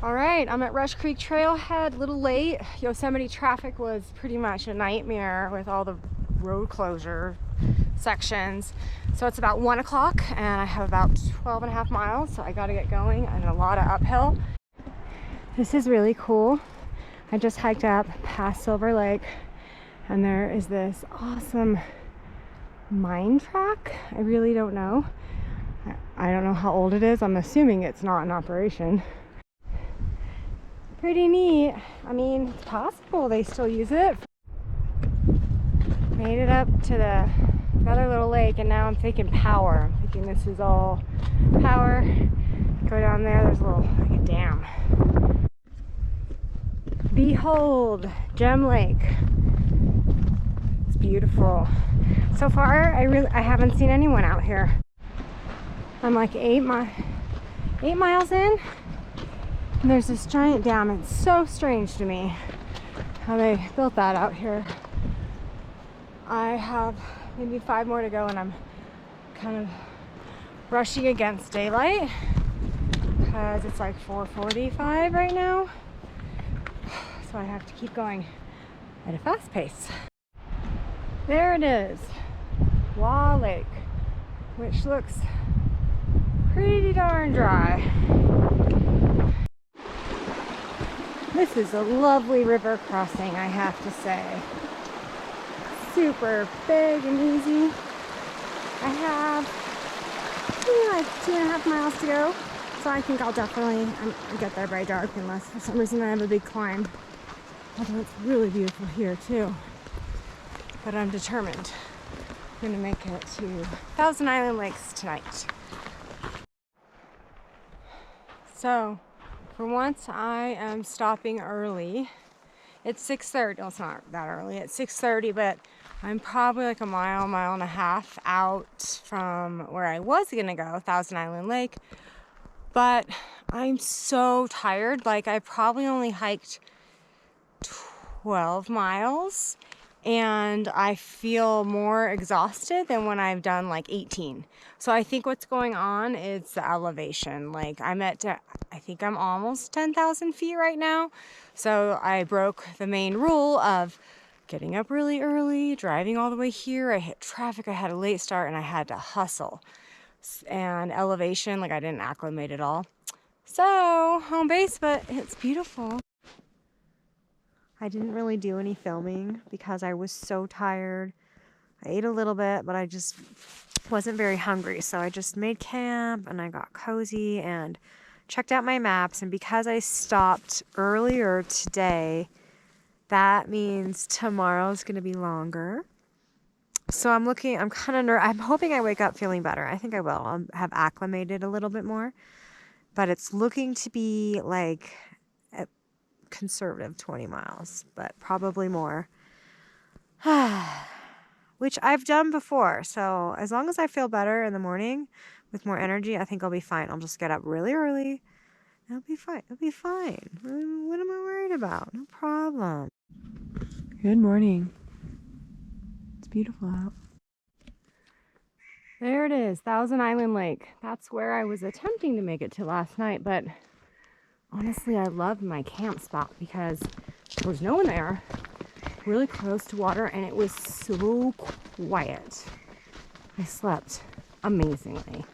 All right, I'm at Rush Creek Trailhead, a little late. Yosemite traffic was pretty much a nightmare with all the road closure sections. So it's about 1 o'clock and I have about 12 and a half miles, so I gotta get going and a lot of uphill. This is really cool. I just hiked up past Silver Lake and there is this awesome mine track. I really don't know. I don't know how old it is. I'm assuming it's not in operation. Pretty neat. I mean, it's possible they still use it. Made it up to the other little lake and now I'm thinking power. I'm thinking this is all power. Go down there, there's a little, like a dam. Behold, Gem Lake. It's beautiful. So far, I haven't seen anyone out here. I'm like 8 miles in. And there's this giant dam. It's so strange to me how they built that out here. I have maybe 5 more to go and I'm kind of rushing against daylight because it's like 4:45 right now. So I have to keep going at a fast pace. There it is, Waugh Lake, which looks pretty darn dry. This is a lovely river crossing, I have to say. Super big and easy. I have maybe like 2.5 miles to go, so I think I'll definitely get there by dark unless for some reason I have a big climb. Although it's really beautiful here too. But I'm determined. I'm gonna make it to Thousand Island Lakes tonight. So, for once, I am stopping early. It's 6:30. Well, it's not that early. It's 6:30, but I'm probably like a mile and a half out from where I was gonna go, Thousand Island Lake. But I'm so tired. Like, I probably only hiked 12 miles, and I feel more exhausted than when I've done like 18. So I think what's going on is the elevation. Like I think I'm almost 10,000 feet right now. So I broke the main rule of getting up really early, driving all the way here. I hit traffic, I had a late start, and I had to hustle. And elevation, like I didn't acclimate at all. So home base, but it's beautiful. I didn't really do any filming because I was so tired. I ate a little bit, but I just wasn't very hungry. So I just made camp and I got cozy and checked out my maps. And because I stopped earlier today, that means tomorrow's going to be longer. So I'm hoping I wake up feeling better. I think I will. I'll have acclimated a little bit more. But it's looking to be like conservative 20 miles, but probably more. Which I've done before. So as long as I feel better in the morning with more energy, I think I'll be fine. I'll just get up really early. It'll be fine. It'll be fine. What am I worried about? No problem. Good morning. It's beautiful out. There it is, Thousand Island Lake. That's where I was attempting to make it to last night, but honestly, I loved my camp spot because there was no one there, really close to water, and it was so quiet. I slept amazingly.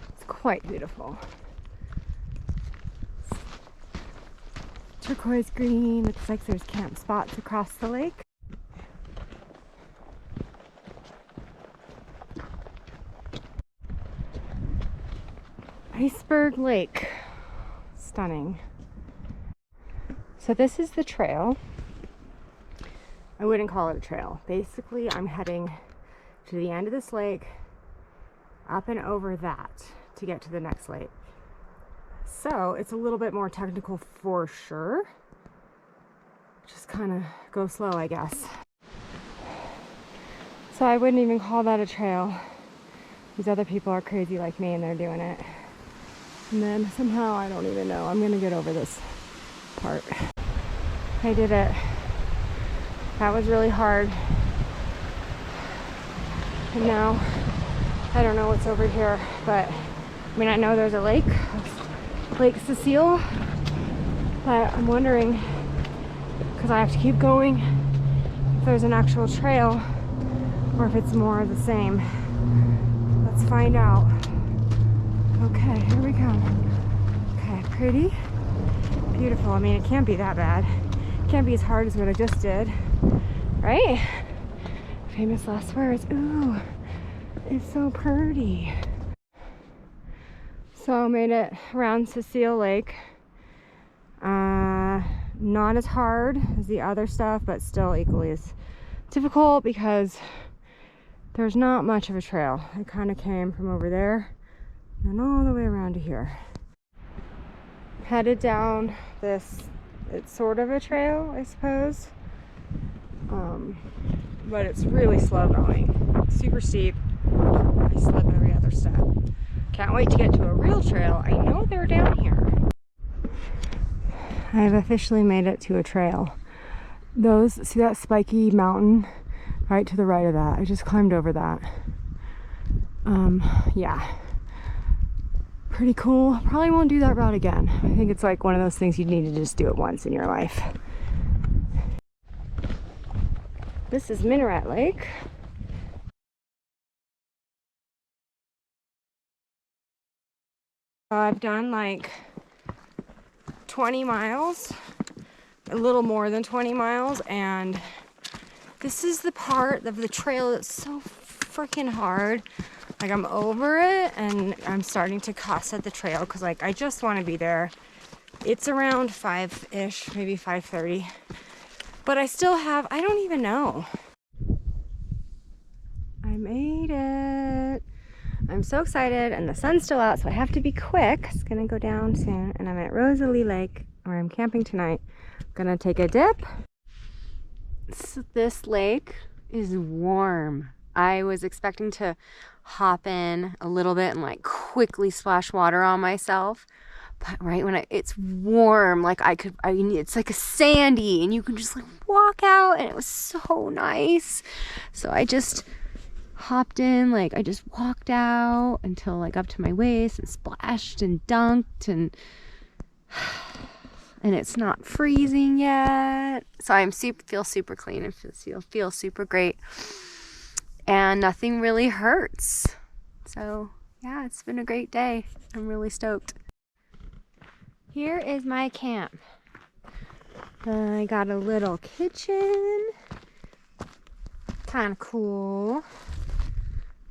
It's quite beautiful. Turquoise green, looks like there's camp spots across the lake. Iceberg Lake, stunning. So this is the trail. I wouldn't call it a trail. Basically, I'm heading to the end of this lake, up and over that to get to the next lake. So it's a little bit more technical for sure. Just kind of go slow, I guess. So I wouldn't even call that a trail. These other people are crazy like me and they're doing it. And then somehow, I don't even know, I'm gonna get over this part. I did it. That was really hard. And now I don't know what's over here, but I mean, I know there's a lake, Lake Cecile, but I'm wondering, because I have to keep going, if there's an actual trail or if it's more of the same. Let's find out. Okay, here we go. Okay, pretty, beautiful. I mean, it can't be that bad. It can't be as hard as what I just did, right? Famous last words. Ooh, it's so pretty. So I made it around Cecile Lake. Not as hard as the other stuff, but still equally as difficult because there's not much of a trail. I kind of came from over there and all the way around to here. Headed down this, it's sort of a trail, I suppose. But it's really slow going. Super steep. I slip every other step. Can't wait to get to a real trail. I know they're down here. I have officially made it to a trail. See that spiky mountain right to the right of that? I just climbed over that. Yeah. Pretty cool. Probably won't do that route again. I think it's like one of those things you need to just do it once in your life. This is Minaret Lake. I've done like 20 miles, a little more than 20 miles, and this is the part of the trail that's so freaking hard. Like, I'm over it and I'm starting to cuss at the trail because like I just want to be there. It's around 5-ish, maybe 5:30, but I still have, I don't even know. I made it. I'm so excited, and the sun's still out, so I have to be quick. It's gonna go down soon, and I'm at Rosalie Lake, where I'm camping tonight. I'm gonna take a dip. This lake is warm. I was expecting to hop in a little bit and like quickly splash water on myself, but right when it's warm, like it's like a sandy, and you can just like walk out, and it was so nice. So I just hopped in, like I just walked out until like up to my waist and splashed and dunked, and it's not freezing yet, so I feel super clean and feel super great, and nothing really hurts. So yeah, it's been a great day. I'm really stoked. Here is my camp. I got a little kitchen, kind of cool.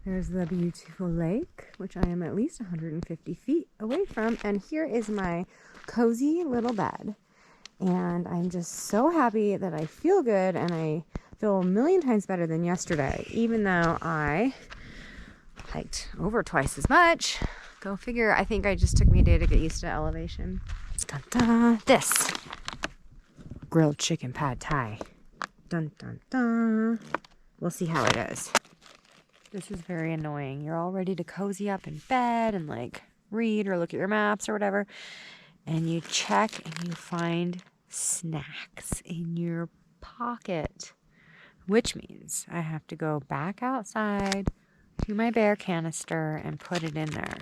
There's the beautiful lake, which I am at least 150 feet away from. And here is my cozy little bed. And I'm just so happy that I feel good, and I feel a million times better than yesterday, even though I hiked over twice as much. Go figure. I think it just took me a day to get used to elevation. Dun, dun. This grilled chicken pad thai. Dun, dun, dun. We'll see how it is. This is very annoying. You're all ready to cozy up in bed and like read or look at your maps or whatever, and you check and you find snacks in your pocket, which means I have to go back outside to my bear canister and put it in there.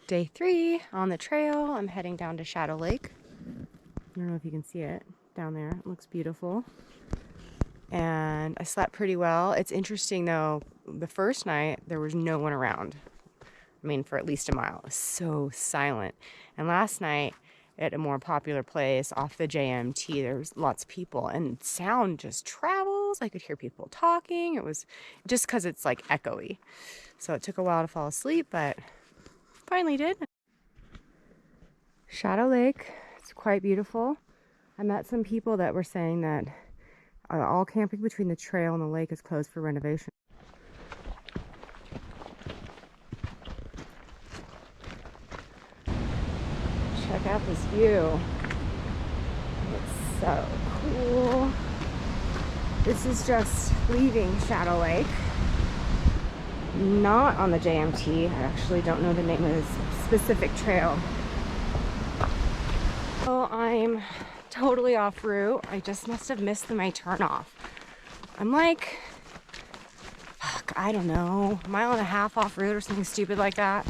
Day 3 on the trail. I'm heading down to Shadow Lake. I don't know if you can see it down there. It looks beautiful. And I slept pretty well. It's interesting though, the first night there was no one around. I mean, for at least a mile. It was so silent. And last night at a more popular place off the JMT, there was lots of people, and sound just travels. I could hear people talking. It was just because it's like echoey. So it took a while to fall asleep, but finally did. Shadow Lake, it's quite beautiful. I met some people that were saying that all camping between the trail and the lake is closed for renovation. Check out this view. It's so cool. This is just leaving Shadow Lake. Not on the JMT. I actually don't know the name of this specific trail. So I'm totally off route. I just must have missed my turn off. I'm like I don't know, a mile and a half off route or something stupid like that.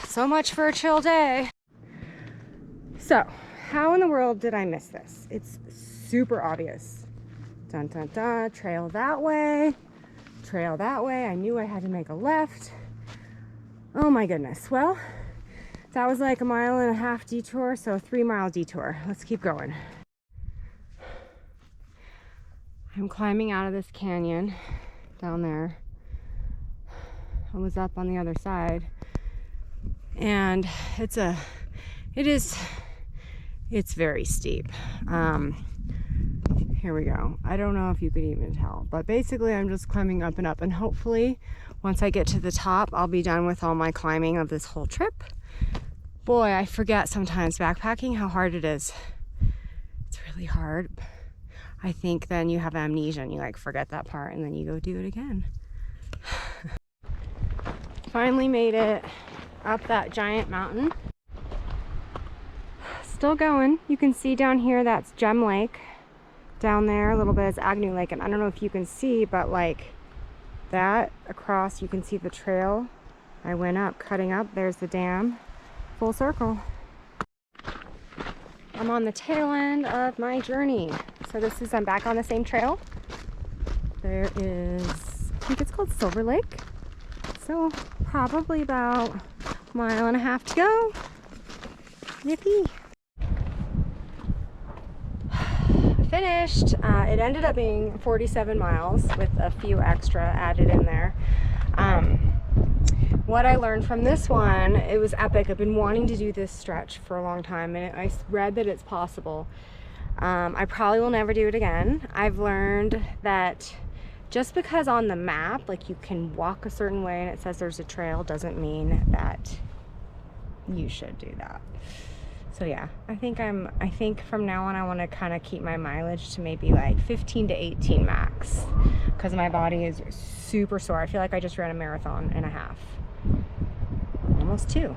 So much for a chill day. So, how in the world did I miss this? It's super obvious. Dun dun dun, trail that way, trail that way. I knew I had to make a left. Oh my goodness. Well, that was like a mile and a half detour, so a 3-mile detour. Let's keep going. I'm climbing out of this canyon down there. I was up on the other side, and it's very steep. Here we go. I don't know if you could even tell, but basically I'm just climbing up and up, and hopefully once I get to the top, I'll be done with all my climbing of this whole trip. Boy, I forget sometimes backpacking how hard it is. It's really hard. I think then you have amnesia and you like forget that part, and then you go do it again. Finally made it up that giant mountain. Still going. You can see down here, that's Gem Lake. Down there a little bit is Agnew Lake, and I don't know if you can see, but like that across, you can see the trail I went up, cutting up. There's the dam. Full circle. I'm on the tail end of my journey. So this is, I'm back on the same trail. There is, I think it's called Silver Lake. So probably about a mile and a half to go. Yippee. Finished. It ended up being 47 miles with a few extra added in there. What I learned from this one, it was epic. I've been wanting to do this stretch for a long time, and I read that it's possible. I probably will never do it again. I've learned that just because on the map, like you can walk a certain way and it says there's a trail, doesn't mean that you should do that. So yeah, I think from now on I want to kind of keep my mileage to maybe like 15 to 18 max, because my body is super sore. I feel like I just ran a marathon and a half. Almost 2.